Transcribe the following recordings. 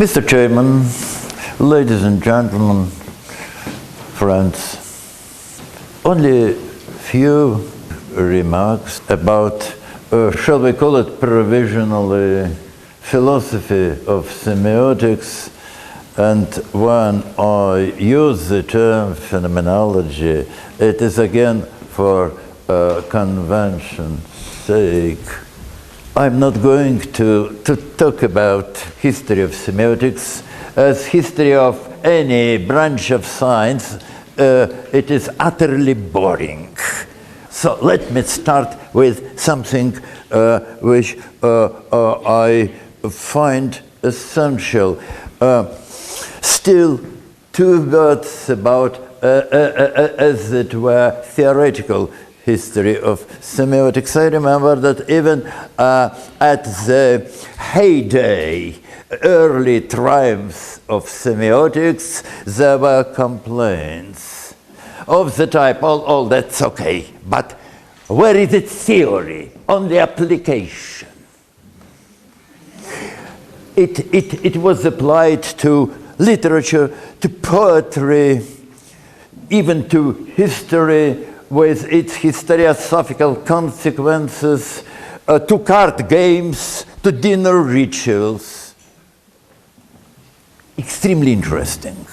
Mr. Chairman, ladies and gentlemen, friends, only few remarks about, shall we call it provisionally, philosophy of semiotics. And when I use the term phenomenology, it is again for convention's sake. I'm not going to talk about history of semiotics as history of any branch of science. It is utterly boring. So let me start with something which I find essential. Still, two words about, as it were, theoretical history of semiotics. I remember that even at the heyday, early triumphs of semiotics, there were complaints of the type, oh, that's okay, but where is its theory on the application? It was applied to literature, to poetry, even to history, with its historiographical consequences, to card games, to dinner rituals. Extremely interesting,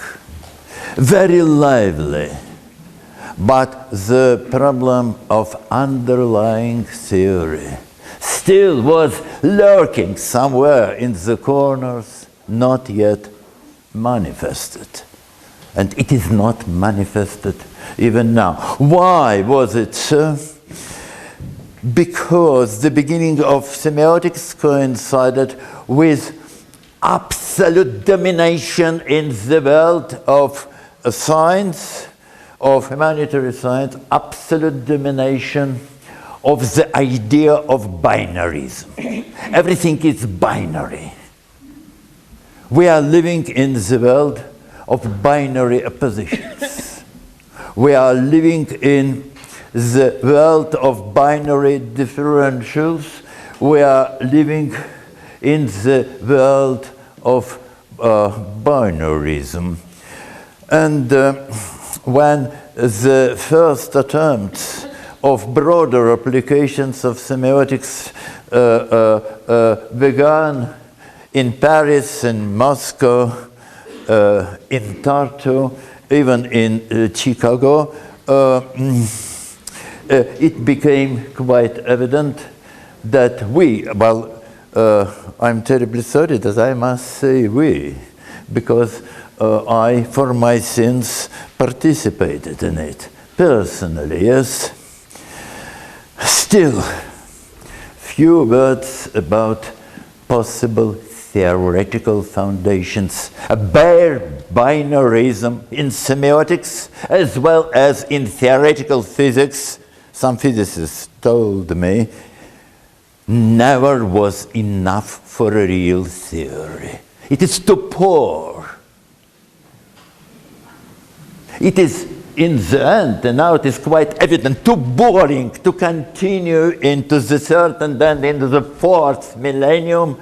very lively. But the problem of underlying theory still was lurking somewhere in the corners, not yet manifested. And it is not manifested even now. Why was it so? Because the beginning of semiotics coincided with absolute domination in the world of science, of humanitarian science, absolute domination of the idea of binarism. Everything is binary. We are living in the world of binary oppositions. We are living in the world of binary differentials. We are living in the world of binarism. And when the first attempts of broader applications of semiotics began in Paris, in Moscow, in Tartu, even in Chicago, it became quite evident that I'm terribly sorry that I must say we, because I, for my sins, participated in it personally, yes. Still, few words about possible theoretical foundations, a bare binarism in semiotics as well as in theoretical physics. Some physicists told me never was enough for a real theory. It is too poor. It is in the end, and now it is quite evident, too boring to continue into the third and then into the fourth millennium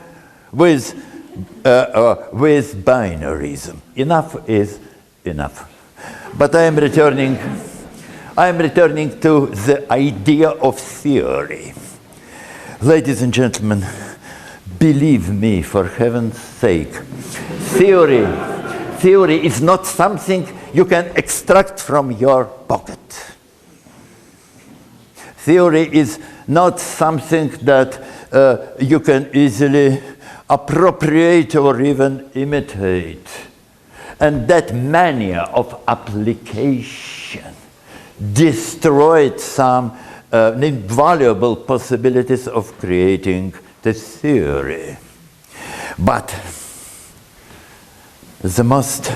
with binarism. Enough is enough. But I am returning to the idea of theory. Ladies and gentlemen, believe me, for heaven's sake, theory is not something you can extract from your pocket. Theory is not something that you can easily appropriate or even imitate. And that mania of application destroyed some invaluable possibilities of creating the theory. But the most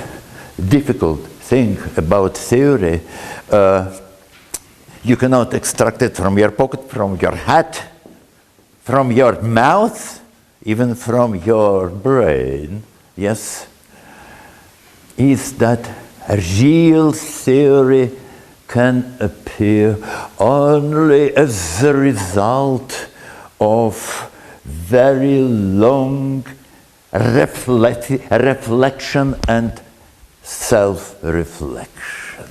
difficult thing about theory, you cannot extract it from your pocket, from your hat, from your mouth, even from your brain, yes, is that a real theory can appear only as the result of very long reflection and self-reflection.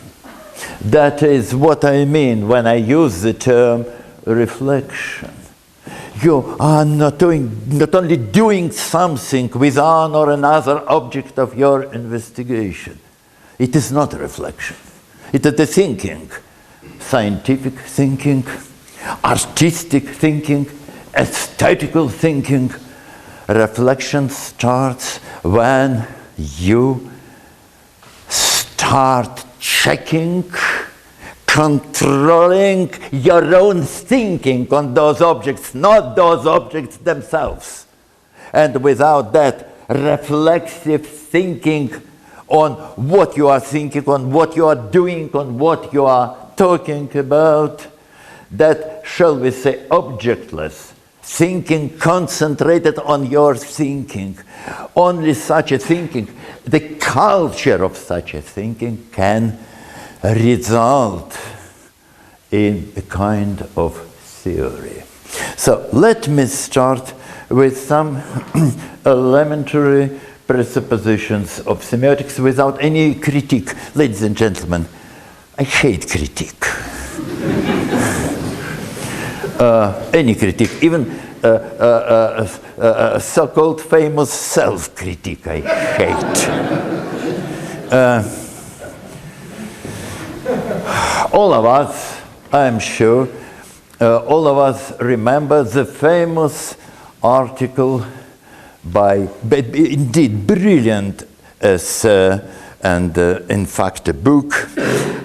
That is what I mean when I use the term reflection. You are not only doing something with one or another object of your investigation. It is not a reflection. It is the thinking, scientific thinking, artistic thinking, aesthetical thinking. Reflection starts when you start checking, controlling your own thinking on those objects, not those objects themselves. And without that reflexive thinking on what you are thinking, on what you are doing, on what you are talking about, that, shall we say, objectless thinking, concentrated on your thinking, only such a thinking, the culture of such a thinking can result in a kind of theory. So let me start with some elementary presuppositions of semiotics without any critique. Ladies and gentlemen, I hate critique. Any critique, even so-called famous self-critique, I hate. All of us, I'm sure, all of us remember the famous article by, indeed, brilliant essay, and in fact a book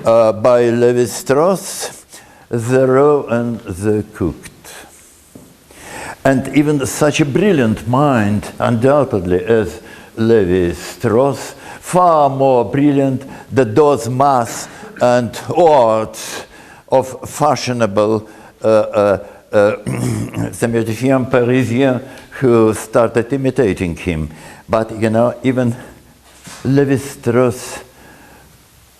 by Lévi-Strauss, The Raw and the Cooked. And even such a brilliant mind, undoubtedly, as Lévi-Strauss, far more brilliant than those mass and arts of fashionable semiotician Parisian who started imitating him. But, you know, even Lévi-Strauss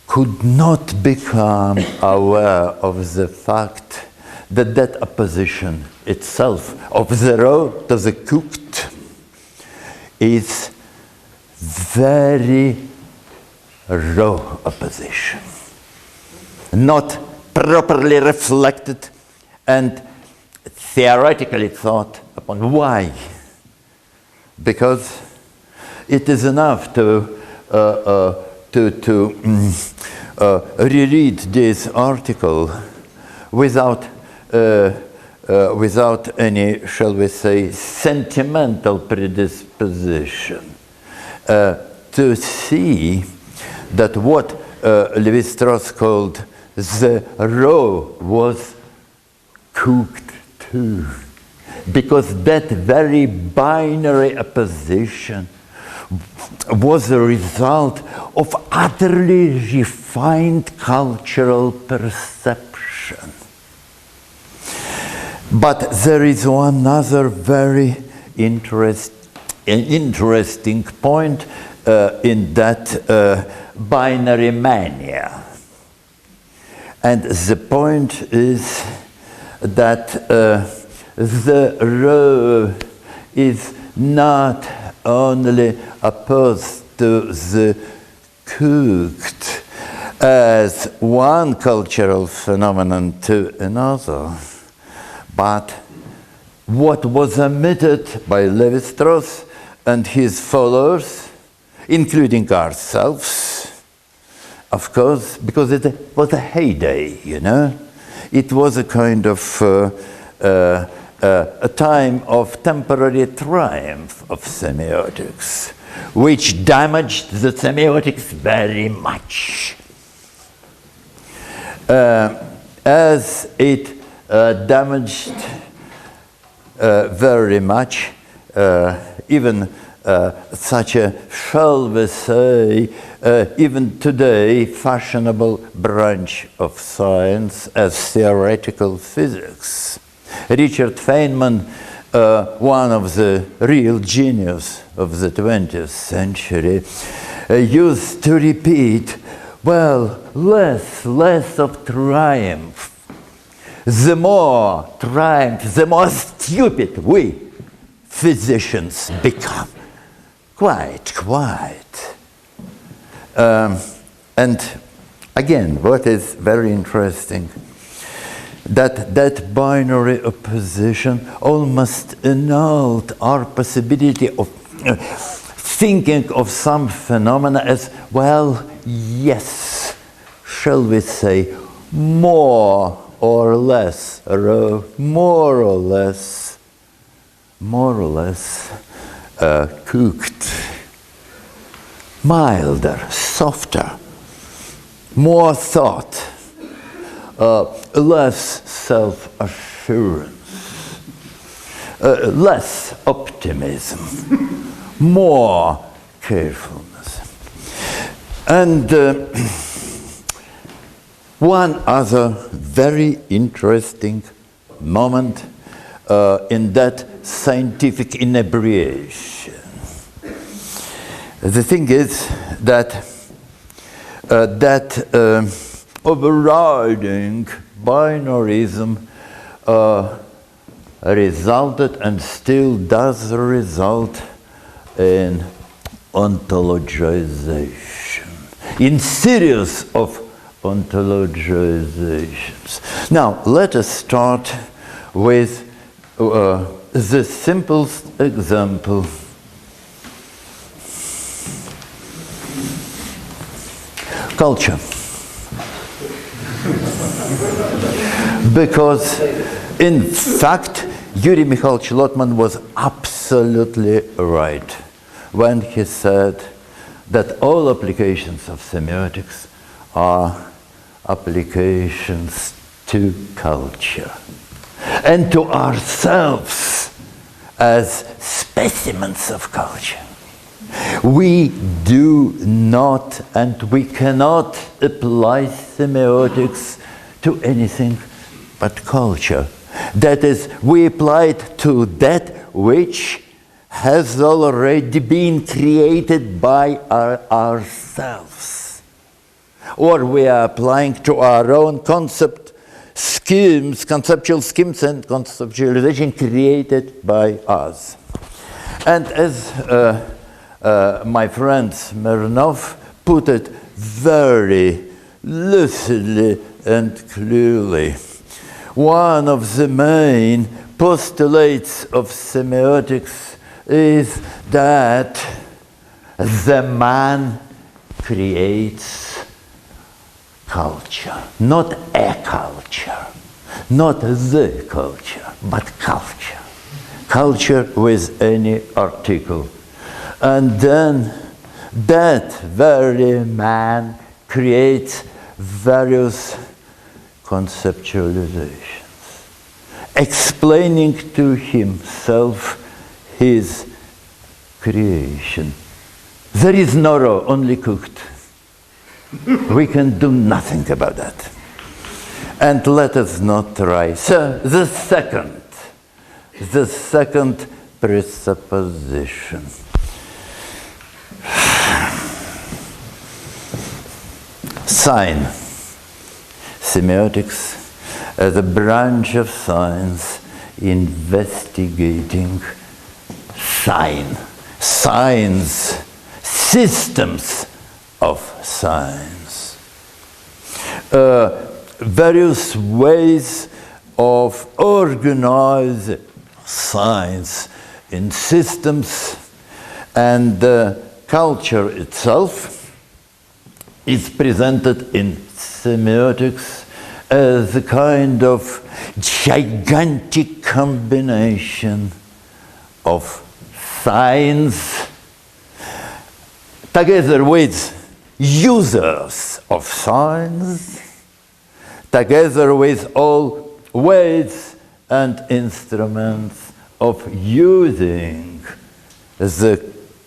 could not become aware of the fact that that opposition itself of the raw to the cooked is very raw opposition, not properly reflected and theoretically thought upon. Why? Because it is enough to reread this article without any, shall we say, sentimental predisposition, to see that what Lévi-Strauss called the raw was cooked too, because that very binary opposition was a result of utterly refined cultural perception. But there is one other very interesting point in that binary mania. And the point is that the raw is not only opposed to the cooked as one cultural phenomenon to another, but what was omitted by Lévi-Strauss and his followers, including ourselves, of course, because it was a heyday, you know. It was a kind of a time of temporary triumph of semiotics, which damaged the semiotics very much. As it damaged very much even such a, shall we say, even today fashionable branch of science as theoretical physics. Richard Feynman, one of the real genius of the 20th century, used to repeat, well, less of triumph. The more triumph, the more stupid we physicians become. Quite. And again, what is very interesting, that binary opposition almost annulled our possibility of thinking of some phenomena as, well, yes, shall we say, more or less cooked, milder, softer, more thought, less self-assurance, less optimism, more carefulness. And one other very interesting moment in that scientific inebriation. The thing is that overriding binarism resulted and still does result in ontologization, in series of ontologizations. Now, let us start with the simplest example. Culture. Because, in fact, Yuri Mikhailovich Lotman was absolutely right when he said that all applications of semiotics are applications to culture and to ourselves as specimens of culture. We do not and we cannot apply semiotics to anything but culture. That is, we apply it to that which has already been created by ourselves. Or we are applying to our own conceptual schemes and conceptualization created by us. And as my friend Smirnov put it very lucidly and clearly, one of the main postulates of semiotics is that the man creates culture, not a culture, not the culture, but culture. Culture with any article. And then that very man creates various conceptualizations, explaining to himself his creation. There is no raw, only cooked. We can do nothing about that. And let us not try. So the second presupposition. Sign. Semiotics as a branch of science investigating signs, systems of science. Various ways of organizing science in systems, and culture itself is presented in semiotics as a kind of gigantic combination of science together with users of science, together with all ways and instruments of using the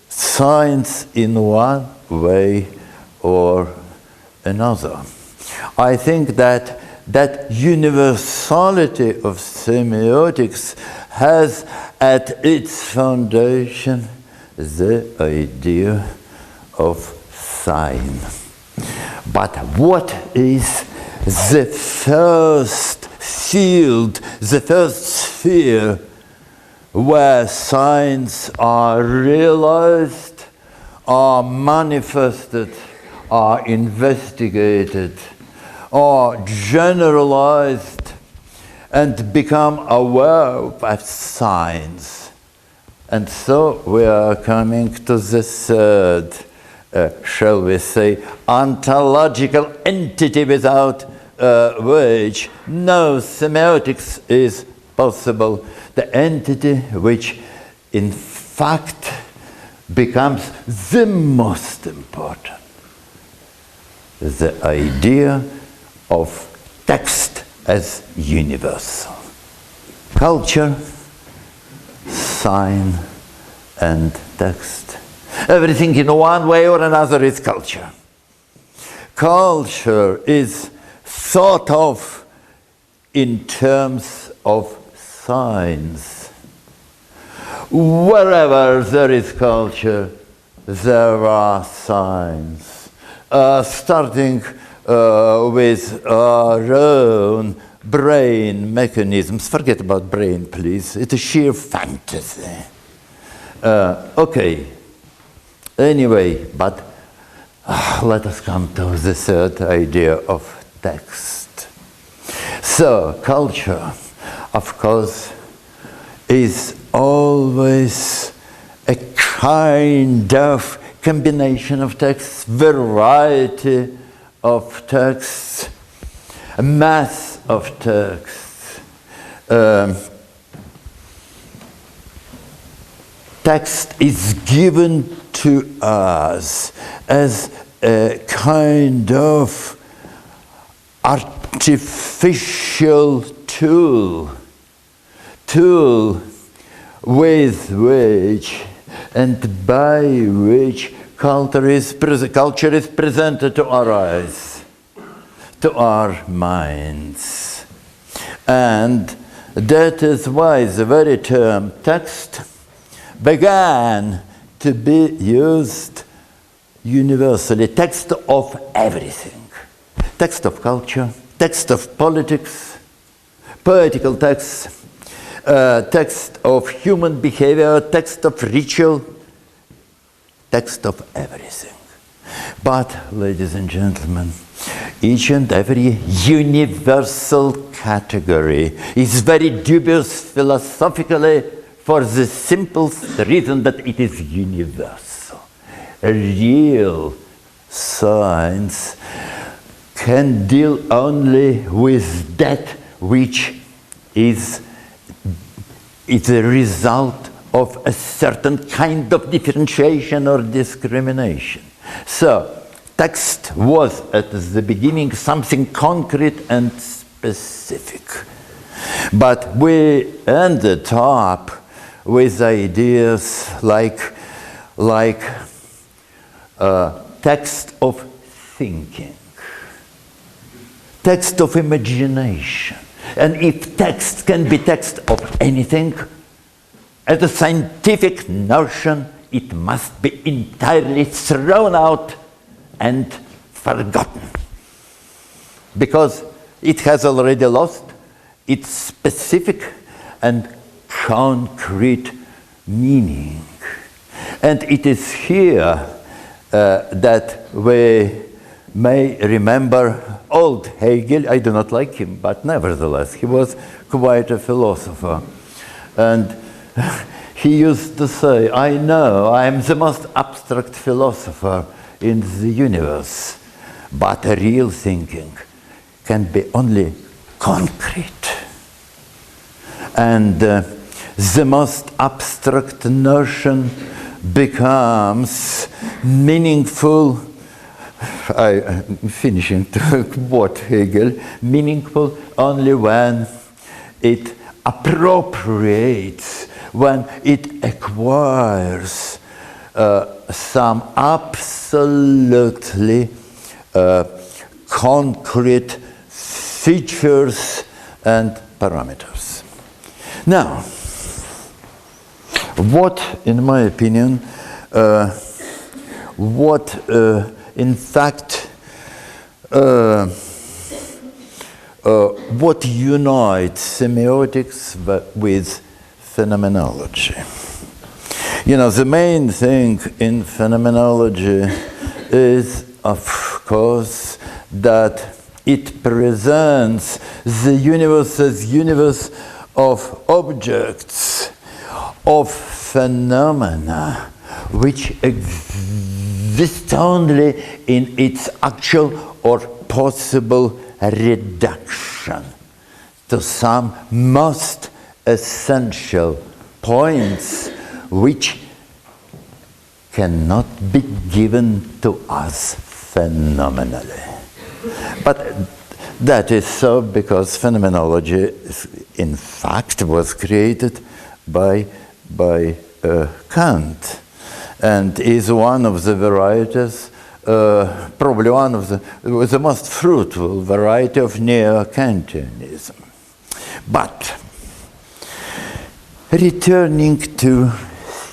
science in one way or another. I think that universality of semiotics has at its foundation the idea of sign. But what is the first field, the first sphere where signs are realized are manifested, are investigated, are generalized, and become aware of signs. And so we are coming to the third, shall we say, ontological entity without which no semiotics is possible. The entity which in fact becomes the most important. The idea of text as universal. Culture, sign, and text. Everything in one way or another is culture. Culture is thought of in terms of signs. Wherever there is culture, there are signs. Starting with our own brain mechanisms. Forget about brain, please. It's a sheer fantasy. Okay. Anyway, but let us come to the third idea of text. So, culture, of course, is always a kind of combination of texts, variety of texts, a mass of texts. Text is given to us as a kind of artificial tool with which and by which culture is presented to our eyes, to our minds. And that is why the very term text began to be used universally. Text of everything. Text of culture, text of politics, poetical text, text of human behavior, text of ritual, text of everything. But, ladies and gentlemen, each and every universal category is very dubious philosophically for the simple reason that it is universal. Real science can deal only with that which is a result of a certain kind of differentiation or discrimination. So, text was at the beginning something concrete and specific. But we ended up with ideas like text of thinking, text of imagination. And if text can be text of anything, as a scientific notion, it must be entirely thrown out and forgotten, because it has already lost its specific and concrete meaning. And it is here that we may remember old Hegel. I do not like him, but nevertheless, he was quite a philosopher. And he used to say, I know I am the most abstract philosopher in the universe, but real thinking can be only concrete. And the most abstract notion becomes meaningful. I'm finishing to quote Hegel, meaningful only when it appropriates, when it acquires some absolutely concrete features and parameters. Now, what, in my opinion, in fact, what unites semiotics with phenomenology? You know, the main thing in phenomenology is, of course, that it presents the universe as universe of objects, of phenomena, which exist only in its actual or possible reduction to some most essential points which cannot be given to us phenomenally. But that is so because phenomenology, in fact, was created by Kant, and is one of the varieties, probably one of the most fruitful variety of neo-Kantianism. But returning to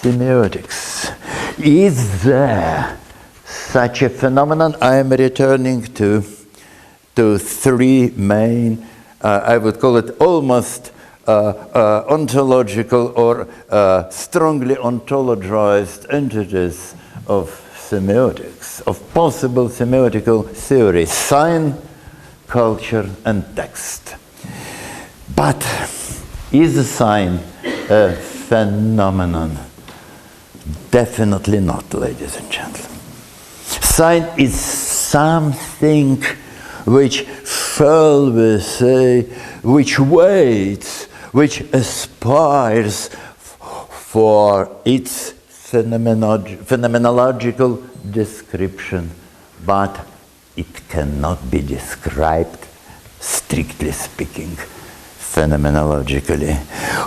semiotics, is there such a phenomenon? I am returning to three main, I would call it almost ontological or strongly ontologized entities of semiotics, of possible semiotical theory: sign, culture, and text. But is a sign a phenomenon? Definitely not, ladies and gentlemen. Sign is something which, shall we say, which waits, which aspires for its phenomenological description, but it cannot be described, strictly speaking, phenomenologically.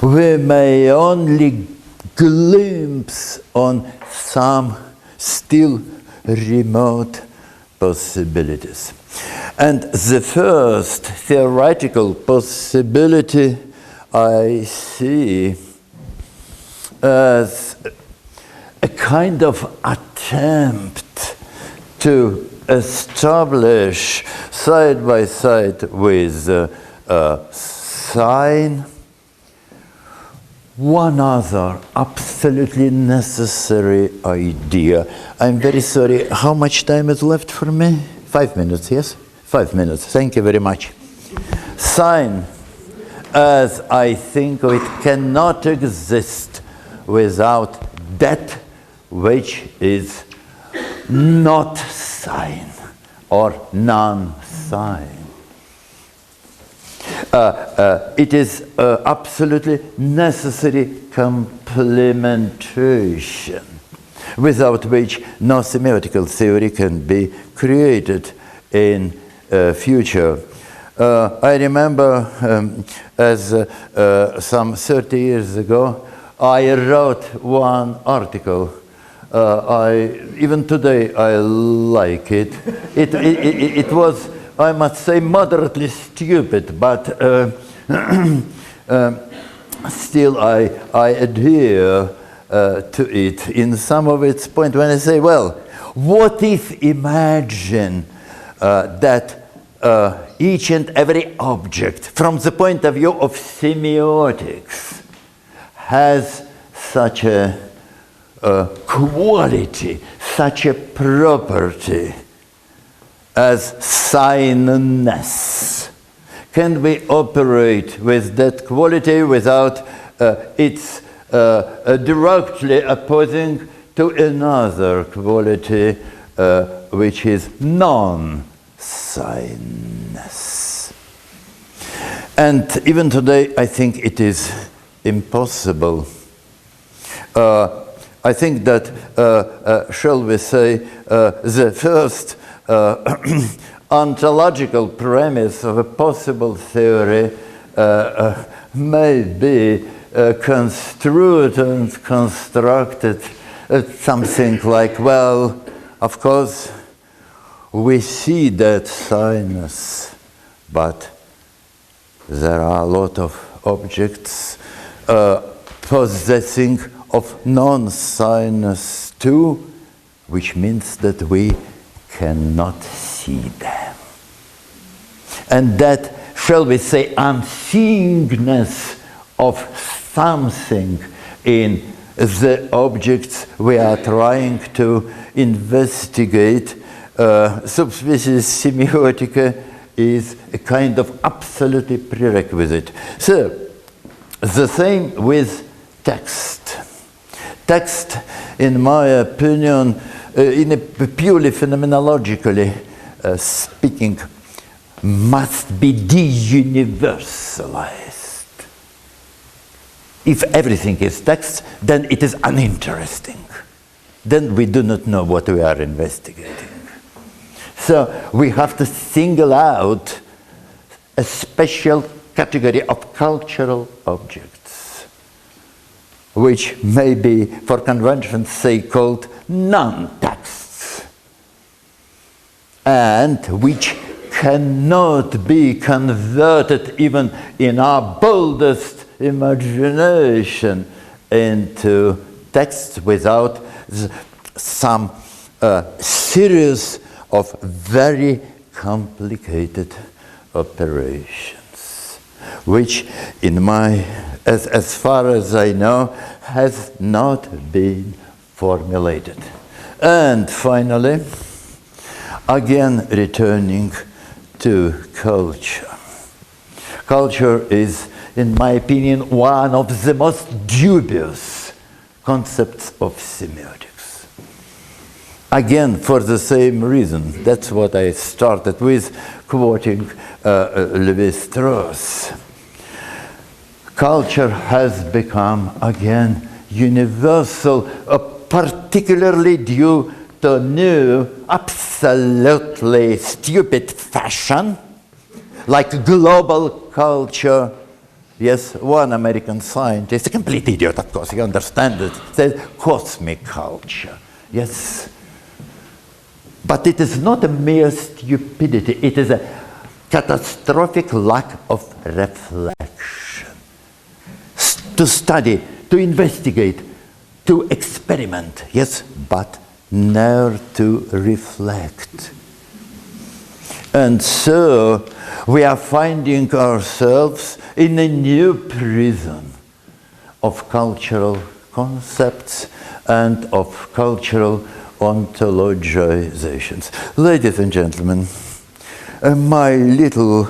We may only glimpse on some still remote possibilities. And the first theoretical possibility I see as a kind of attempt to establish side by side with sign one other absolutely necessary idea. I'm very sorry, how much time is left for me? 5 minutes, yes? 5 minutes, thank you very much. Sign, as I think of it, cannot exist without that which is not sign or non-sign. It is absolutely necessary complementation, without which no semiotical theory can be created in future. I remember as some 30 years ago, I wrote one article. Even today I like it. It was, I must say, moderately stupid, but still I adhere to it in some of its points when I say, well, what if imagine that each and every object, from the point of view of semiotics, has such a quality, such a property as signness? Can we operate with that quality without its directly opposing to another quality which is non-signness? And even today, I think it is impossible. I think that, shall we say, the first ontological premise of a possible theory may be construed and constructed something like, well, of course, we see that signness, but there are a lot of objects possessing of non-signness too, which means that we cannot see them. And that, shall we say, unseeingness of something in the objects we are trying to investigate, subspecies semiotica is a kind of absolutely prerequisite. So, the same with text. Text, in my opinion, in a purely phenomenologically speaking, must be de-universalized. If everything is text, then it is uninteresting. Then we do not know what we are investigating. So we have to single out a special category of cultural objects, which may be, for convention's sake, called non-texts, and which cannot be converted even in our boldest imagination into texts without some series of very complicated operations, which in my, as far as I know, has not been formulated. And finally, again returning to culture. Culture is, in my opinion, one of the most dubious concepts of semiotics. Again, for the same reason. That's what I started with, quoting Lévi-Strauss. Culture has become, again, universal, particularly due to new, absolutely stupid fashion, like global culture. Yes, one American scientist, a complete idiot, of course, you understand it, says cosmic culture. Yes. But it is not a mere stupidity, it is a catastrophic lack of reflection. To study, to investigate, to experiment, yes, but never to reflect. And so we are finding ourselves in a new prison of cultural concepts and of cultural ontologizations. Ladies and gentlemen, my little,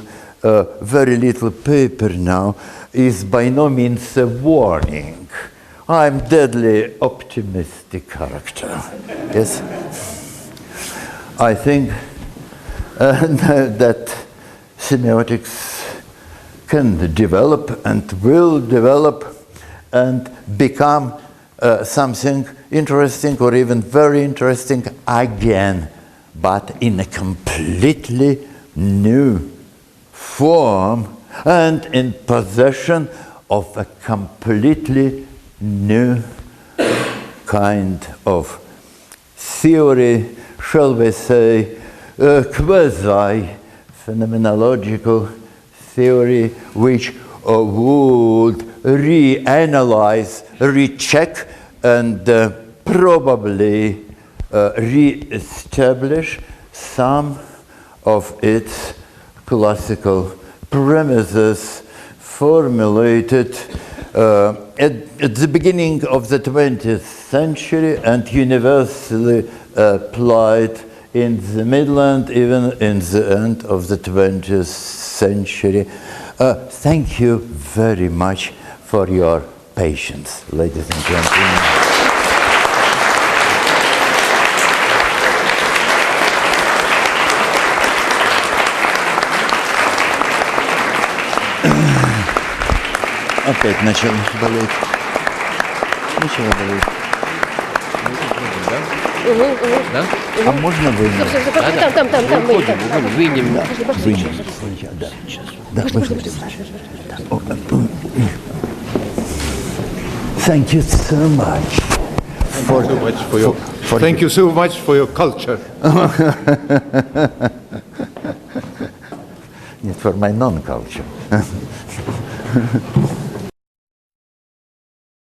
very little paper now is by no means a warning. I'm deadly optimistic character. Yes? I think that semiotics can develop and will develop and become something interesting or even very interesting again, but in a completely new form and in possession of a completely new kind of theory, shall we say, quasi-phenomenological theory, which would reanalyze, recheck, and probably re-establish some of its classical premises formulated at the beginning of the 20th century and universally applied in the middle and even in the end of the 20th century. Thank you very much for your patience, ladies and gentlemen. Опять начал болеть. Начало болеть. Да? А можно вынуть? Там, Вынем. Да. Да, Thank you so much. Thank you so much for your culture. For my non-culture.